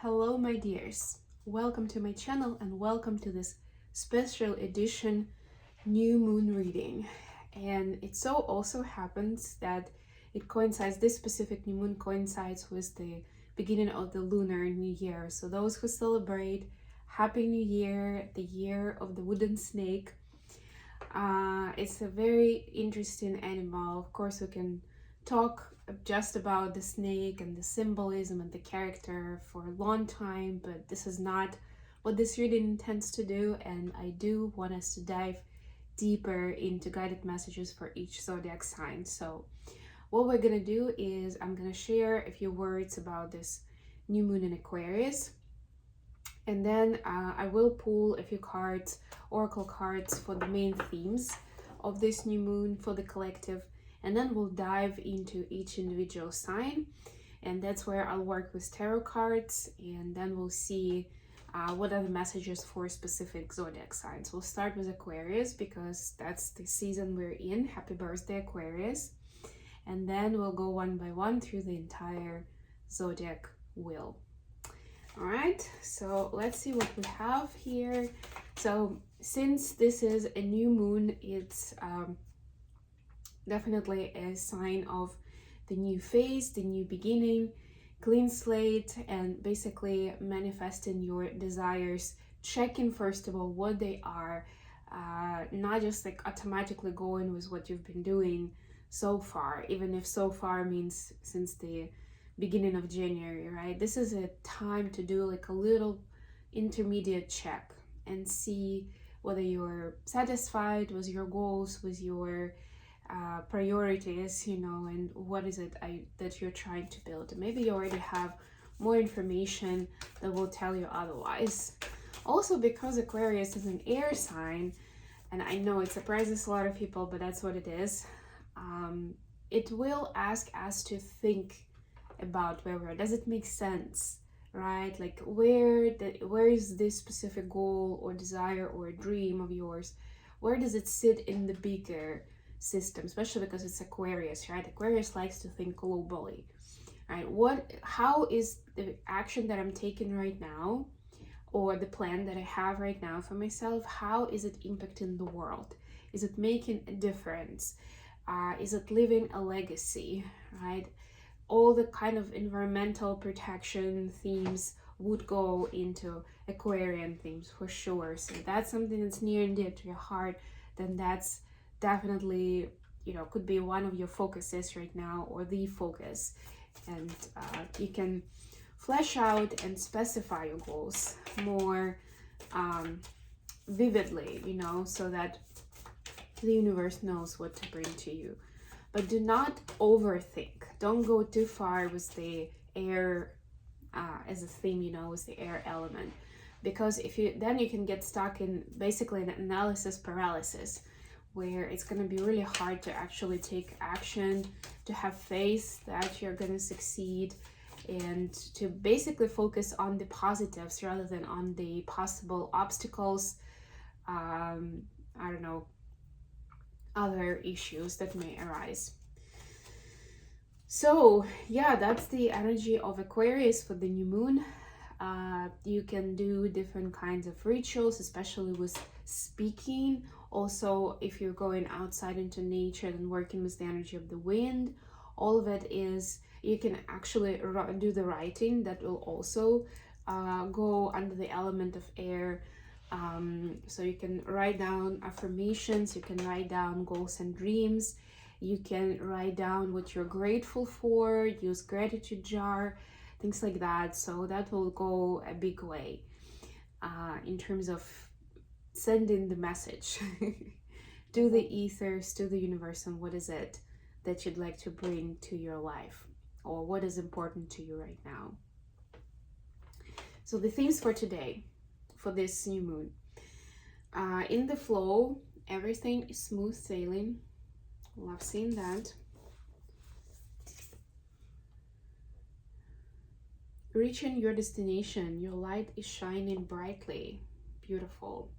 Hello my dears, welcome to my channel and welcome to this special edition new moon reading. And it so also happens that this specific new moon coincides with the beginning of the Lunar New Year. So those who celebrate, Happy New Year, the year of the wooden snake. It's a very interesting animal. Of course, we can talk just about the snake and the symbolism and the character for a long time, but this is not what this reading intends to do, and I do want us to dive deeper into guided messages for each zodiac sign. So what we're gonna do is I'm gonna share a few words about this new moon in Aquarius, and then I will pull a few cards, oracle cards, for the main themes of this new moon for the collective, and then we'll dive into each individual sign, and that's where I'll work with tarot cards, and then we'll see what are the messages for specific zodiac signs. We'll start with Aquarius because that's the season we're in. Happy birthday, Aquarius. And then we'll go one by one through the entire zodiac wheel. All right, so let's see what we have here. So since this is a new moon, it's definitely a sign of the new phase, the new beginning, clean slate, and basically manifesting your desires, checking first of all what they are, not just like automatically going with what you've been doing so far, even if so far means since the beginning of January, right? This is a time to do like a little intermediate check and see whether you're satisfied with your goals, with your priorities, you know, and what is it that you're trying to build. Maybe you already have more information that will tell you otherwise. Also, because Aquarius is an air sign, and I know it surprises a lot of people, but that's what it is, it will ask us to think about where does it make sense, right? Like where is this specific goal or desire or a dream of yours, where does it sit in the bigger system, especially because it's Aquarius, right? Aquarius likes to think globally, right? How is the action that I'm taking right now, or the plan that I have right now for myself, how is it impacting the world? Is it making a difference? Is it leaving a legacy, right? All the kind of environmental protection themes would go into Aquarian themes for sure. So that's something that's near and dear to your heart, then that's definitely, you know, could be one of your focuses right now, or the focus, and you can flesh out and specify your goals more vividly, you know, so that the universe knows what to bring to you. But do not overthink. Don't go too far with the air as a theme, you know, with the air element, because then you can get stuck in basically an analysis paralysis, where it's going to be really hard to actually take action, to have faith that you're going to succeed, and to basically focus on the positives rather than on the possible obstacles, I don't know, other issues that may arise. So yeah, that's the energy of Aquarius for the new moon. You can do different kinds of rituals, especially with speaking. Also, if you're going outside into nature and working with the energy of the wind, all of it is, you can actually do the writing that will also go under the element of air. So you can write down affirmations, you can write down goals and dreams, you can write down what you're grateful for, use gratitude jar, things like that. So that will go a big way in terms of sending the message to the ethers, to the universe, and what is it that you'd like to bring to your life, or what is important to you right now. So the themes for today, for this new moon, in the flow, everything is smooth sailing. Love seeing that. Reaching your destination, your light is shining brightly. Beautiful.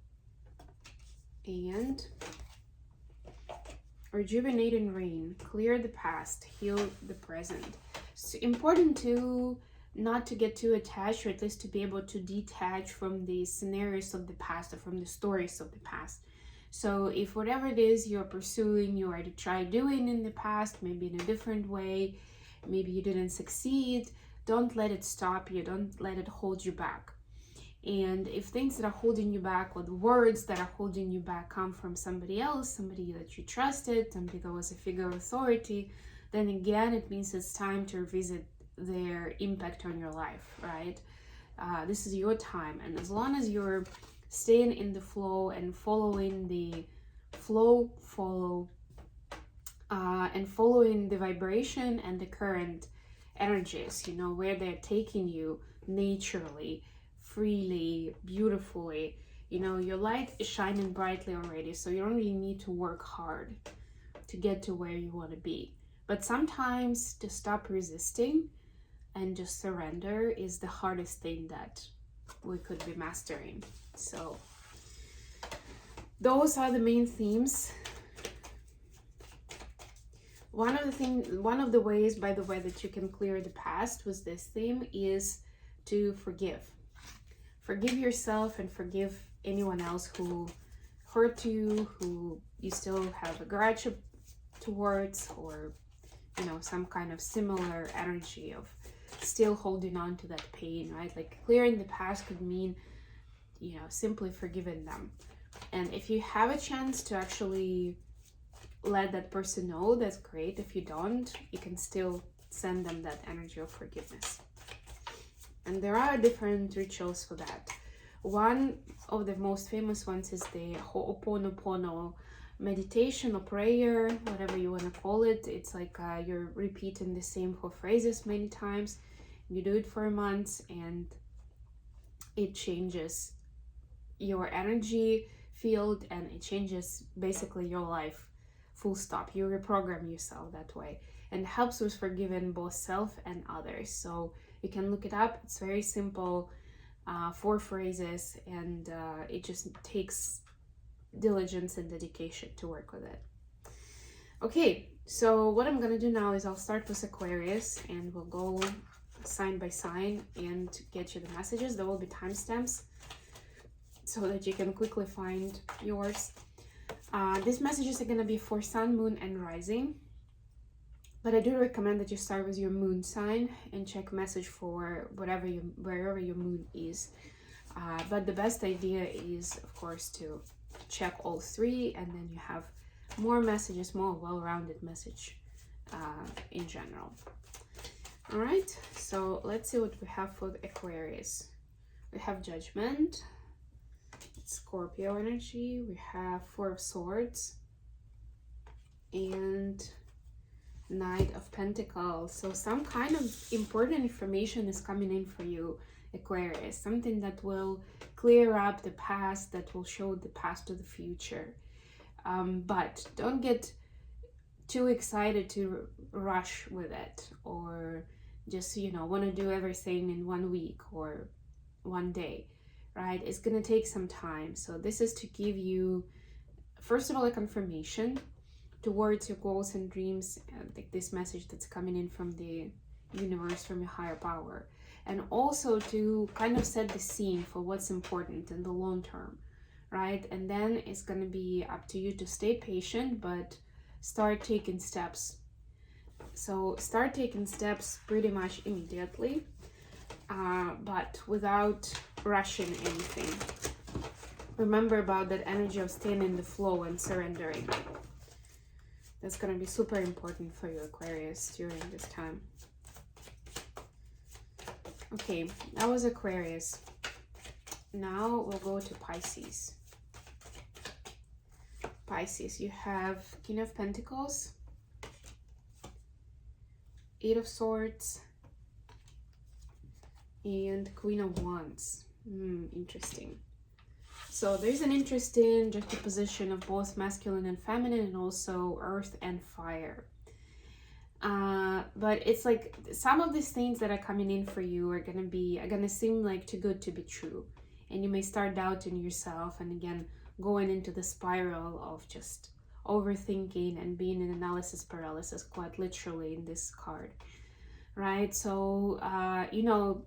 And rejuvenating rain, clear the past, heal the present. It's important to not to get too attached, or at least to be able to detach from the scenarios of the past or from the stories of the past. So if whatever it is you're pursuing, you already tried doing in the past, maybe in a different way, maybe you didn't succeed, don't let it stop you, don't let it hold you back. And if things that are holding you back, or the words that are holding you back, come from somebody else, somebody that you trusted, somebody that was a figure of authority, then again, it means it's time to revisit their impact on your life, right? This is your time. And as long as you're staying in the flow and following the flow, and following the vibration and the current energies, you know, where they're taking you naturally, freely, beautifully, you know, your light is shining brightly already, so you don't really need to work hard to get to where you want to be. But sometimes to stop resisting and just surrender is the hardest thing that we could be mastering. So those are the main themes. One of the ways, by the way, that you can clear the past with this theme is to forgive. Forgive yourself and forgive anyone else who hurt you, who you still have a grudge towards, or, you know, some kind of similar energy of still holding on to that pain, right? Like clearing the past could mean, you know, simply forgiving them. And if you have a chance to actually let that person know, that's great. If you don't, you can still send them that energy of forgiveness. And there are different rituals for that. One of the most famous ones is the Ho'oponopono meditation or prayer, whatever you want to call it. It's like you're repeating the same 4 phrases many times. You do it for a month, and it changes your energy field, and it changes basically your life, full stop. You reprogram yourself that way, and helps with forgiving both self and others. So you can look it up. It's very simple, 4 phrases, and it just takes diligence and dedication to work with it. Okay, so what I'm gonna do now is I'll start with Aquarius, and we'll go sign by sign and get you the messages. There will be timestamps so that you can quickly find yours. These messages are gonna be for Sun, Moon, and Rising. But I do recommend that you start with your moon sign and check message for wherever your moon is. But the best idea is, of course, to check all 3, and then you have more messages, more well-rounded message in general. All right, so let's see what we have for the Aquarius. We have Judgment, Scorpio energy. We have 4 of Swords and Knight of Pentacles. So some kind of important information is coming in for you, Aquarius. Something that will clear up the past, that will show the past to the future. But don't get too excited to rush with it, or just, you know, want to do everything in 1 week or 1 day, right? It's going to take some time. So this is to give you, first of all, a confirmation towards your goals and dreams, like this message that's coming in from the universe, from your higher power, and also to kind of set the scene for what's important in the long term, right? And then it's going to be up to you to stay patient, but start taking steps. So start taking steps pretty much immediately, but without rushing anything. Remember about that energy of staying in the flow and surrendering. That's going to be super important for you, Aquarius, during this time. Okay, that was Aquarius. Now we'll go to Pisces. Pisces, you have King of Pentacles, 8 of Swords, and Queen of Wands. Interesting. So there's an interesting juxtaposition of both masculine and feminine, and also earth and fire. But it's like some of these things that are coming in for you are gonna seem like too good to be true, and you may start doubting yourself, and again going into the spiral of just overthinking and being in analysis paralysis, quite literally in this card. right? So,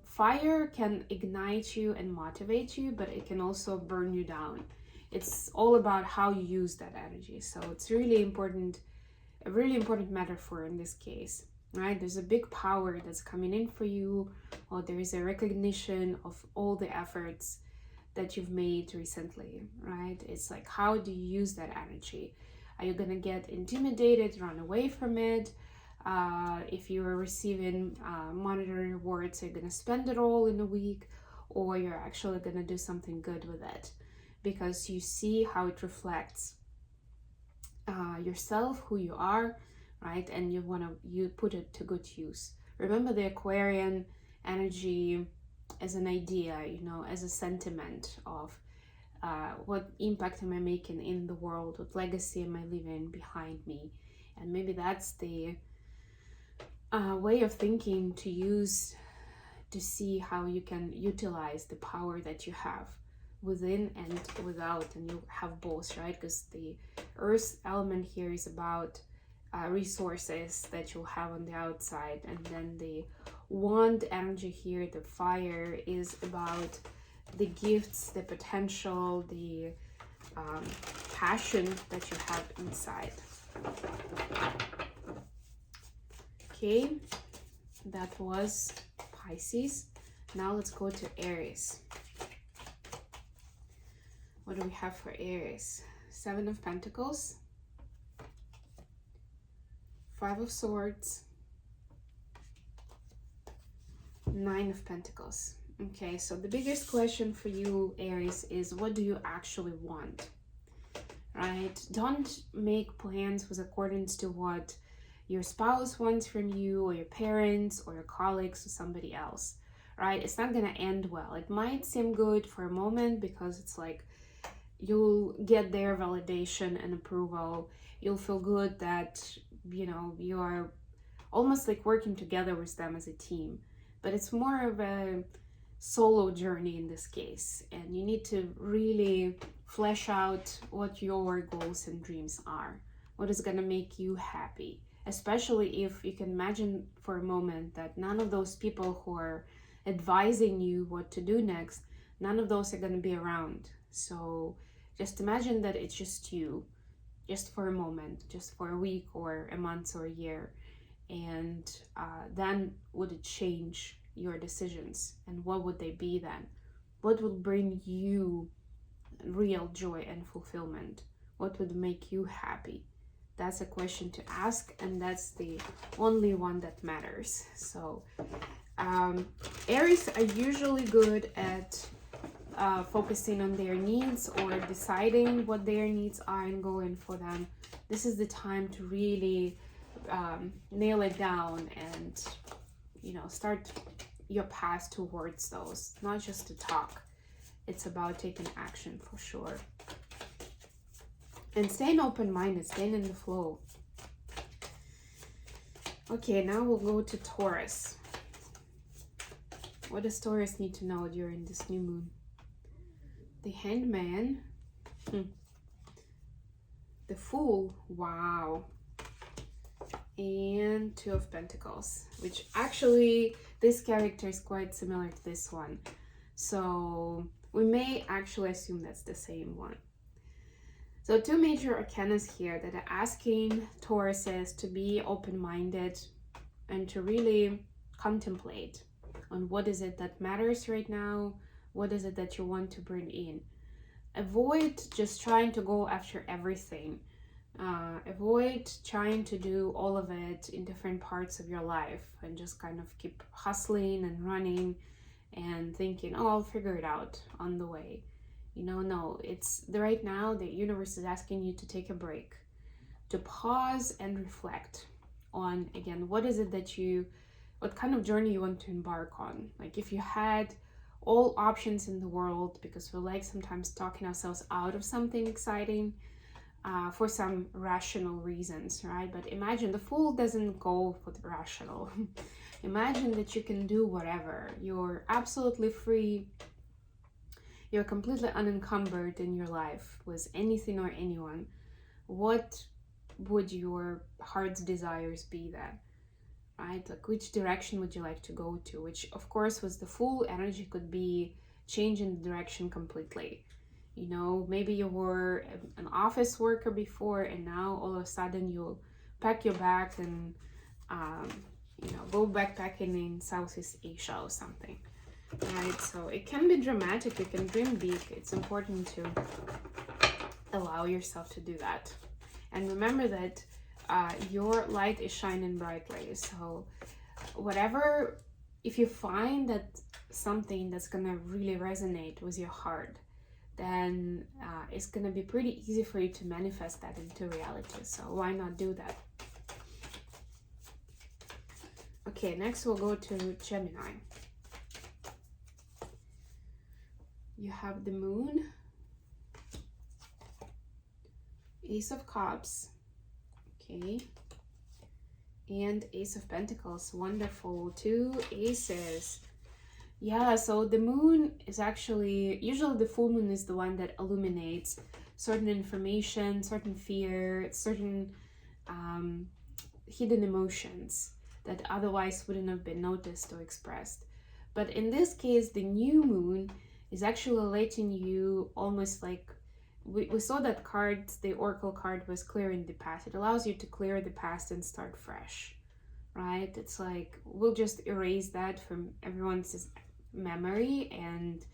fire can ignite you and motivate you, but it can also burn you down. It's all about how you use that energy. So it's really important, a really important metaphor in this case, right? There's a big power that's coming in for you, or there is a recognition of all the efforts that you've made recently, right? It's like, how do you use that energy? Are you gonna get intimidated, run away from it? If you are receiving monetary rewards, you're gonna spend it all in a week, or you're actually gonna do something good with it because you see how it reflects yourself, who you are, right? And you put it to good use. Remember the Aquarian energy as an idea, as a sentiment of what impact am I making in the world, what legacy am I leaving behind me. And maybe that's the way of thinking to use to see how you can utilize the power that you have within and without, and you have both, right? Because the earth element here is about resources that you'll have on the outside, and then the wand energy here, the fire, is about the gifts, the potential, the passion that you have inside. Okay, that was Pisces. Now let's go to Aries. What do we have for Aries? 7 of Pentacles, 5 of Swords, 9 of Pentacles. Okay, so the biggest question for you, Aries, is what do you actually want, right? Don't make plans with accordance to what your spouse wants from you, or your parents, or your colleagues, or somebody else, right? It's not gonna end well. It might seem good for a moment because it's like you'll get their validation and approval. You'll feel good that, you are almost like working together with them as a team. But it's more of a solo journey in this case. And you need to really flesh out what your goals and dreams are. What is gonna make you happy? Especially if you can imagine for a moment that none of those people who are advising you what to do next, none of those are going to be around. So just imagine that it's just you, just for a moment, just for a week or a month or a year. And then would it change your decisions? And what would they be then? What would bring you real joy and fulfillment? What would make you happy? That's a question to ask, and that's the only one that matters. So Aries are usually good at focusing on their needs or deciding what their needs are and going for them. This is the time to really nail it down and start your path towards those, not just to talk. It's about taking action for sure. And staying open-minded, staying in the flow. Okay, now we'll go to Taurus. What does Taurus need to know during this new moon? The Hanged Man. The Fool. Wow. And 2 of Pentacles. Which actually, this character is quite similar to this one. So we may actually assume that's the same one. So 2 major arcanas here that are asking Tauruses to be open-minded and to really contemplate on what is it that matters right now, what is it that you want to bring in. Avoid just trying to go after everything. Avoid trying to do all of it in different parts of your life and just kind of keep hustling and running and thinking, oh, I'll figure it out on the way. No, it's right now the universe is asking you to take a break, to pause and reflect on, again, what is it that what kind of journey you want to embark on. Like if you had all options in the world, because we like sometimes talking ourselves out of something exciting for some rational reasons, right? But imagine the Fool doesn't go for the rational. Imagine that you can do whatever. You're absolutely free. You're completely unencumbered in your life with anything or anyone. What would your heart's desires be then? right? Like, which direction would you like to go to? Which, of course, was the full energy could be changing the direction completely. You know, maybe you were an office worker before, and now all of a sudden you'll pack your bags and, you know, go backpacking in Southeast Asia or something, right? So it can be dramatic. You can dream big. It's important to allow yourself to do that. And remember that your light is shining brightly. So whatever, if you find that something that's gonna really resonate with your heart, then it's gonna be pretty easy for you to manifest that into reality. So why not do that? Okay, next we'll go to Gemini. You have the Moon, Ace of Cups, okay, and Ace of Pentacles. Wonderful, 2 aces. Yeah, so the Moon is actually, usually the full moon is the one that illuminates certain information, certain fear, certain hidden emotions that otherwise wouldn't have been noticed or expressed. But in this case, the new moon is actually letting you almost like, we saw that card, the Oracle card, was clearing the past. It allows you to clear the past and start fresh, right? It's like, we'll just erase that from everyone's memory, and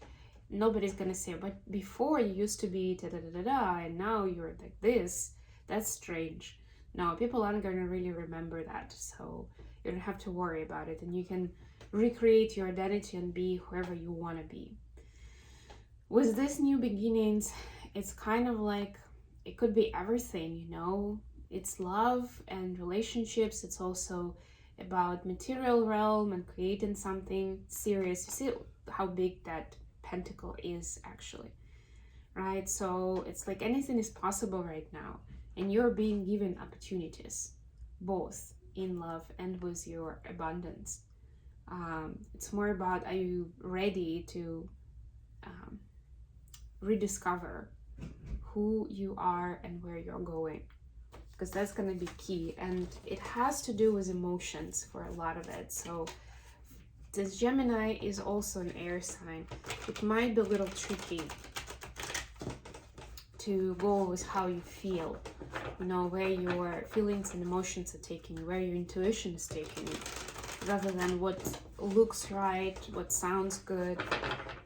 nobody's gonna say, but before you used to be da da da da da, and now you're like this. That's strange. No, people aren't gonna really remember that, so you don't have to worry about it, and you can recreate your identity and be whoever you want to be. With this new beginnings, it's kind of like, it could be everything, you know. It's love and relationships. It's also about material realm and creating something serious. You see how big that pentacle is actually, right? So it's like anything is possible right now, and you're being given opportunities, both in love and with your abundance. It's more about, are you ready to rediscover who you are and where you're going? Because that's going to be key, and it has to do with emotions for a lot of it. So this Gemini is also an air sign. It might be a little tricky to go with how you feel, you know, where your feelings and emotions are taking you, where your intuition is taking you, rather than what looks right, what sounds good,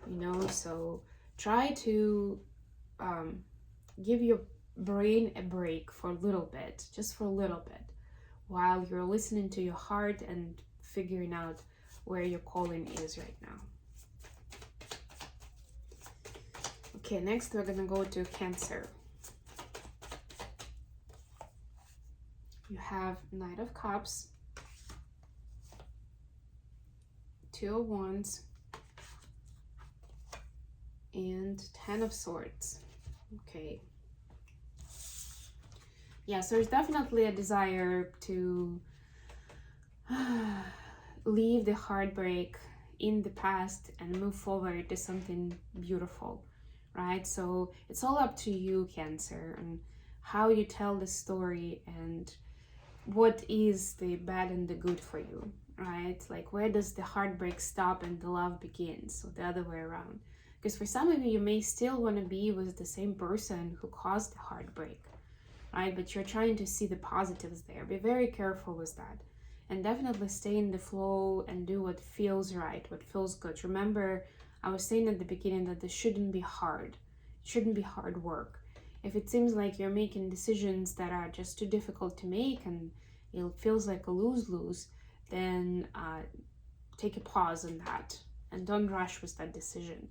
you know. So try to give your brain a break for a little bit, just for a little bit, while you're listening to your heart and figuring out where your calling is right now. Okay, next we're gonna go to Cancer. You have Knight of Cups, 2 of Wands, and 10 of Swords. Okay. Yeah, so there's definitely a desire to leave the heartbreak in the past and move forward to something beautiful, right? So it's all up to you, Cancer, and how you tell the story and what is the bad and the good for you, right? Like, where does the heartbreak stop and the love begins? So the other way around. Because for some of you, you may still want to be with the same person who caused the heartbreak, right? But you're trying to see the positives there. Be very careful with that. And definitely stay in the flow and do what feels right, what feels good. Remember, I was saying at the beginning that this shouldn't be hard. It shouldn't be hard work. If it seems like you're making decisions that are just too difficult to make and it feels like a lose-lose, then take a pause on that and don't rush with that decision,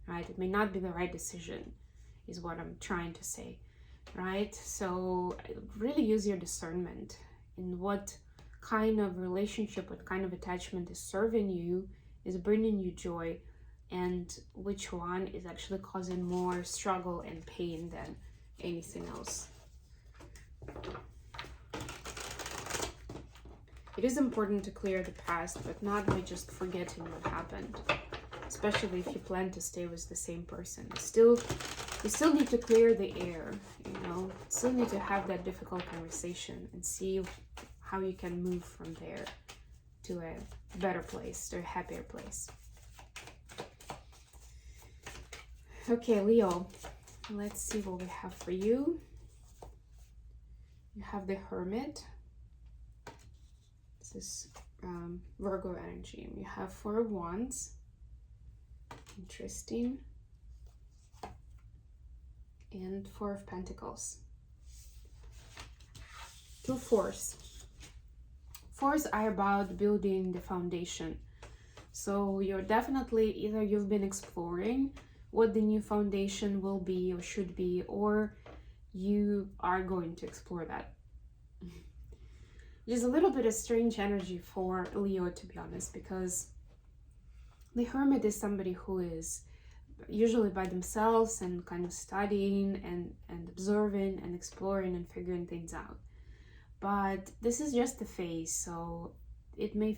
right? It may not be the right decision, is what I'm trying to say, right? So really use your discernment in what kind of relationship, what kind of attachment is serving you, is bringing you joy, and which one is actually causing more struggle and pain than anything else. It is important to clear the past, but not by just forgetting what happened, especially if you plan to stay with the same person. You still need to clear the air, you know, still need to have that difficult conversation and see how you can move from there, to a better place, to a happier place. Okay, Leo, let's see what we have for you. You have the Hermit. This is Virgo energy. You have 4 of Wands. Interesting. And 4 of Pentacles. 2 fours. Fours are about building the foundation. So you're definitely, either you've been exploring what the new foundation will be or should be, or you are going to explore that. There's a little bit of strange energy for Leo, to be honest, because the Hermit is somebody who is usually by themselves and kind of studying and observing and exploring and figuring things out. But this is just a phase, so it may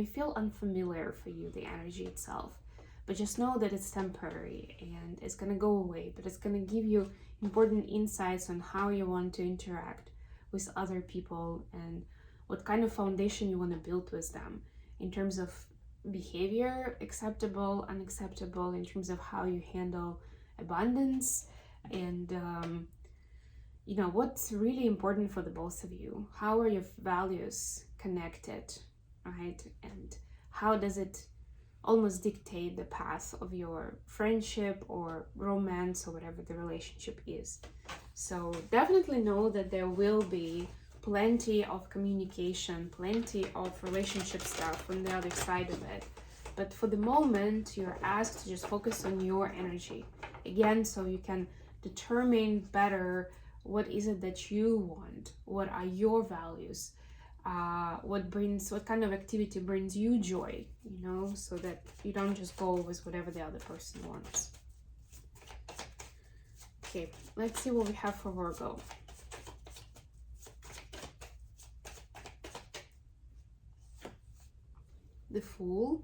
feel unfamiliar for you, the energy itself. But just know that it's temporary and it's gonna go away, but it's gonna give you important insights on how you want to interact with other people and what kind of foundation you want to build with them in terms of behavior, acceptable, unacceptable, in terms of how you handle abundance, and you know, what's really important for the both of you. How are your values connected, right? And how does it almost dictate the path of your friendship or romance or whatever the relationship is. So definitely know that there will be plenty of communication, plenty of relationship stuff on the other side of it. But for the moment, you're asked to just focus on your energy. Again, so you can determine better what is it that you want, what are your values, what kind of activity brings you joy, you know, so that you don't just go with whatever the other person wants. Okay, let's see what we have for Virgo. The Fool,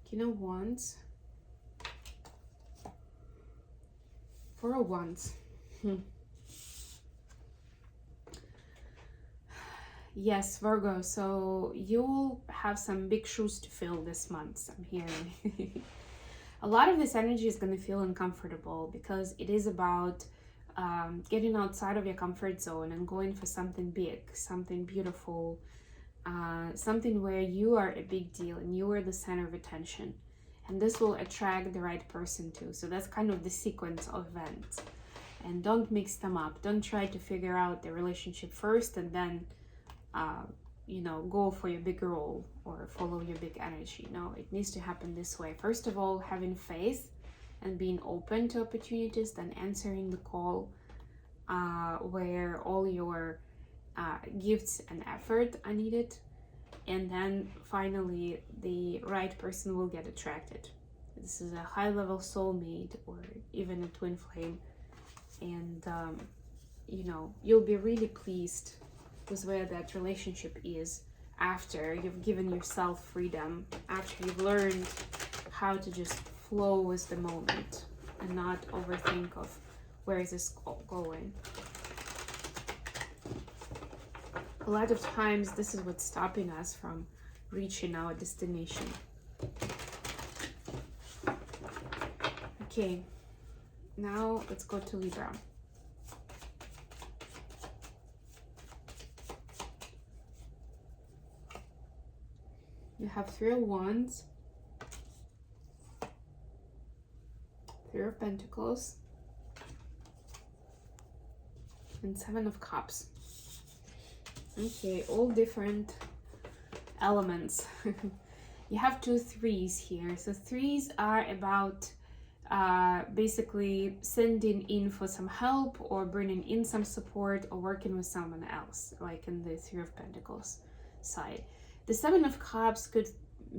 King of Wands, 4 of Wands. Yes, Virgo, so you'll have some big shoes to fill this month, I'm hearing. A lot of this energy is going to feel uncomfortable because it is about getting outside of your comfort zone and going for something big, something beautiful, something where you are a big deal and you are the center of attention. And this will attract the right person too. So that's kind of the sequence of events. And don't mix them up. Don't try to figure out the relationship first and then you know, go for your big role or follow your big energy. No, it needs to happen this way. First of all, having faith and being open to opportunities, then answering the call where all your gifts and effort are needed, and then finally the right person will get attracted. This is a high-level soulmate or even a twin flame, and you know, you'll be really pleased with where that relationship is after you've given yourself freedom, after you've learned how to just flow with the moment and not overthink of where is this going. A lot of times this is what's stopping us from reaching our destination. Okay, now let's go to Libra. You have 3 of Wands, 3 of Pentacles, and 7 of Cups. Okay, all different elements. You have 2 threes here. So 3s are about basically sending in for some help or bringing in some support or working with someone else, like in the 3 of Pentacles side. The 7 of Cups could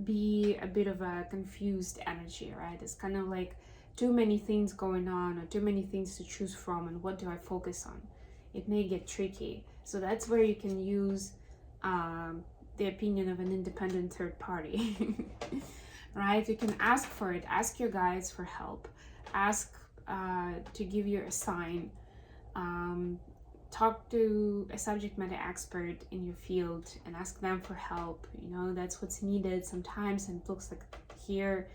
be a bit of a confused energy, right? It's kind of like too many things going on or too many things to choose from, and what do I focus on? It may get tricky. So that's where you can use the opinion of an independent third party, right? You can ask for it, ask your guides for help, ask to give you a sign, talk to a subject matter expert in your field and ask them for help. You know, that's what's needed sometimes, and it looks like here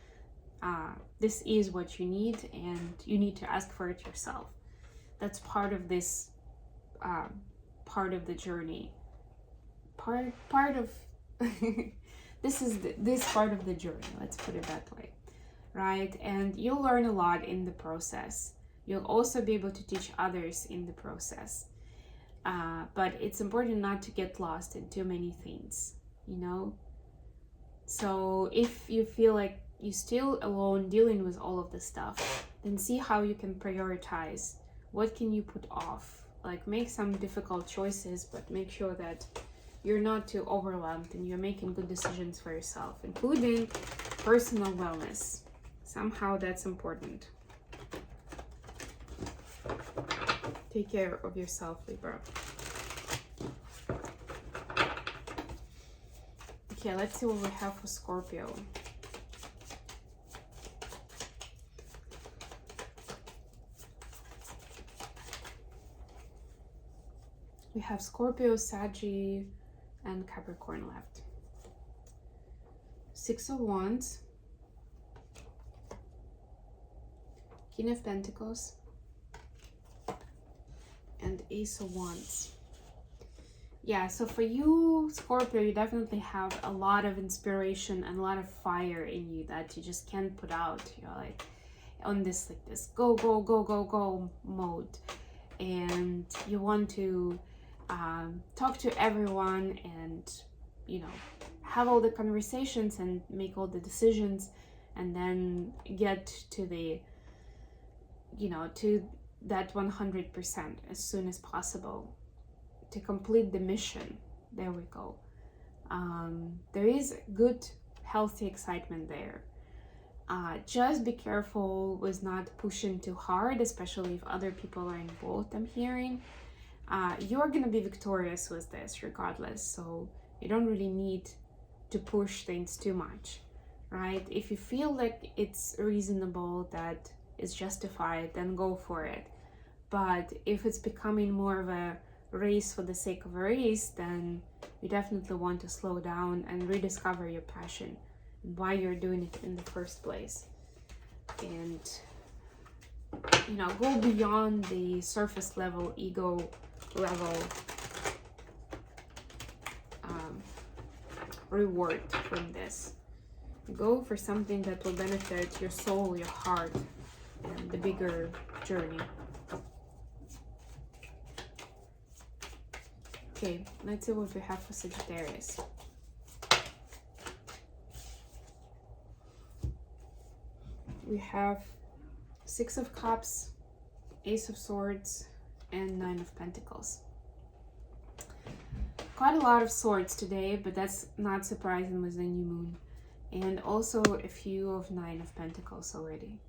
this is what you need, and you need to ask for it yourself. That's part of this part of the journey, part of this part of the journey, let's put it that way, right? And you'll learn a lot in the process. You'll also be able to teach others in the process, but it's important not to get lost in too many things, you know. So if you feel like you're still alone dealing with all of this stuff, then see how you can prioritize. What can you put off? Like, make some difficult choices, but make sure that you're not too overwhelmed and you're making good decisions for yourself, including personal wellness. Somehow that's important. Take care of yourself, Libra. Okay, let's see what we have for Scorpio. We have Scorpio, Sagittarius, and Capricorn left. Six of Wands, King of Pentacles, and Ace of Wands. Yeah, so for you, Scorpio, you definitely have a lot of inspiration and a lot of fire in you that you just can't put out. You're like on this go, go, go, go, go mode. And you want to talk to everyone and, you know, have all the conversations and make all the decisions, and then get to the, you know, to that 100% as soon as possible to complete the mission. There we go. There is good, healthy excitement there. Just be careful with not pushing too hard, especially if other people are involved, I'm hearing. You're gonna be victorious with this regardless, so you don't really need to push things too much, right? If you feel like it's reasonable, that it's justified, then go for it. But if it's becoming more of a race for the sake of a race, then you definitely want to slow down and rediscover your passion, why you're doing it in the first place, and, you know, go beyond the surface level, ego level reward from this. Go for something that will benefit your soul, your heart, and the bigger journey. Okay, let's see what we have for Sagittarius. We have Six of Cups, Ace of Swords, and Nine of Pentacles. Quite a lot of swords today, but that's not surprising with the new moon. And also a few of Nine of Pentacles already.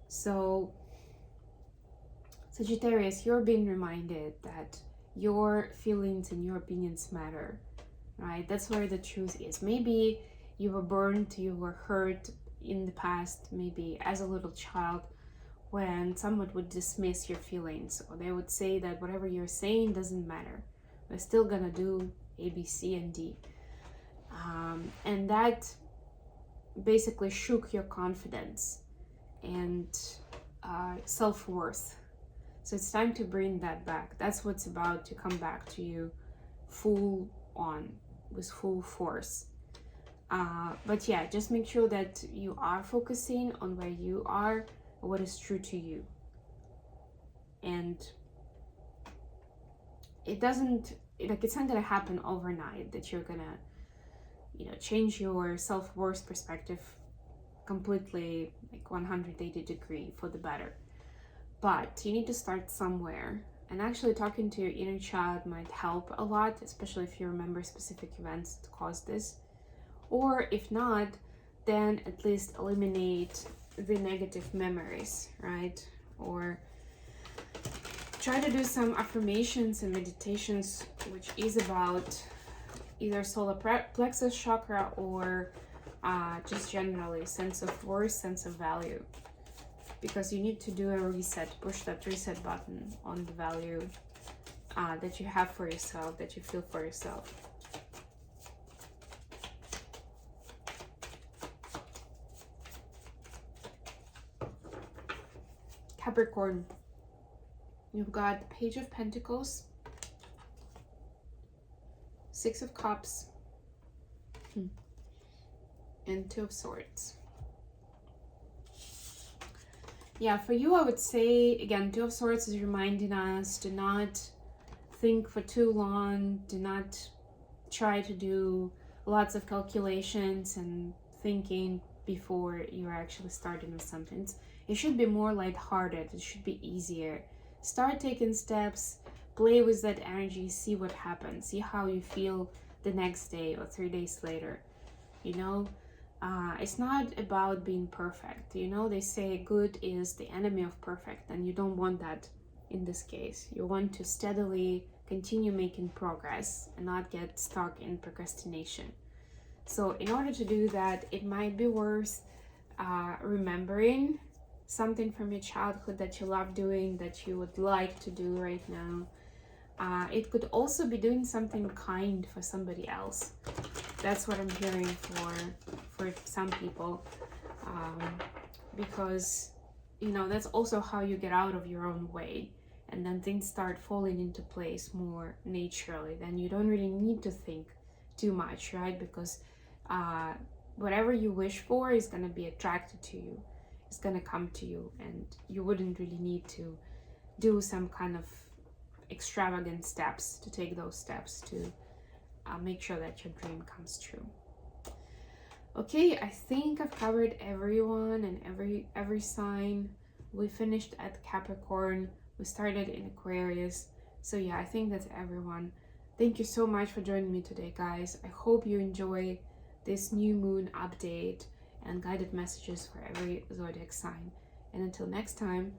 So, Sagittarius, you're being reminded that your feelings and your opinions matter, right? That's where the truth is. Maybe you were burned, you were hurt in the past, maybe as a little child, when someone would dismiss your feelings, or they would say that whatever you're saying doesn't matter. We're still gonna do A, B, C, and D. And that basically shook your confidence and self-worth. So it's time to bring that back. That's what's about to come back to you full on, with full force. But yeah, just make sure that you are focusing on where you are, what is true to you. And it doesn't, like, it's not gonna happen overnight that you're gonna, you know, change your self-worth perspective completely, like 180 degree for the better. But you need to start somewhere, and actually talking to your inner child might help a lot, especially if you remember specific events that caused this. Or if not, then at least eliminate the negative memories, right? Or try to do some affirmations and meditations, which is about either solar plexus chakra or just generally sense of worth, sense of value. Because you need to do a reset, push that reset button on the value that you have for yourself, that you feel for yourself. Capricorn, you've got the Page of Pentacles, Six of Cups, and Two of Swords. Yeah, for you, I would say, again, Two of Swords is reminding us to not think for too long, do not try to do lots of calculations and thinking before you're actually starting with something. It should be more lighthearted, it should be easier. Start taking steps, play with that energy, see what happens, see how you feel the next day or 3 days later. You know, it's not about being perfect. You know, they say good is the enemy of perfect, and you don't want that in this case. You want to steadily continue making progress and not get stuck in procrastination. So in order to do that, it might be worth remembering something from your childhood that you love doing, that you would like to do right now. It could also be doing something kind for somebody else. That's what I'm hearing for some people, because, you know, that's also how you get out of your own way, and then things start falling into place more naturally. Then you don't really need to think too much, right? Because whatever you wish for is going to be attracted to you. It's going to come to you, and you wouldn't really need to do some kind of extravagant steps to take those steps to make sure that your dream comes true. Okay, I think I've covered everyone and every sign. We finished at Capricorn, we started in Aquarius. So yeah, I think that's everyone. Thank you so much for joining me today, guys. I hope you enjoy this new moon update and guided messages for every zodiac sign. And until next time,